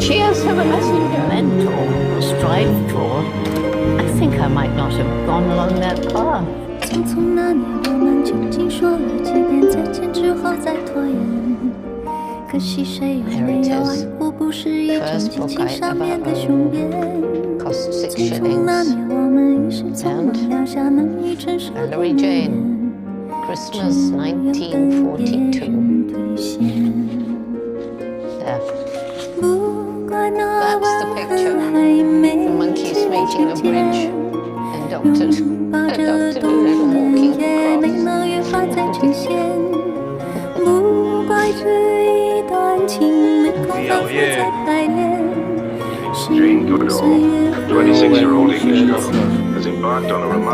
Cheers have a messenger meant or strived for. I think I might not have gone along that path. 匆匆那年，我们究竟说了几遍再见之后再拖延？可惜谁又没有爱过，不是一张激情上面的雄辩。匆匆那年，我们一时匆忙撂下难以承受的诺言。Christmas 1942. There. That's the picture. The monkeys making a bridge and adopted a little walking cross. 不怪这一段情没空反复在排练。Jane Goodall, 26-year-old English couple, has embarked on a remarkable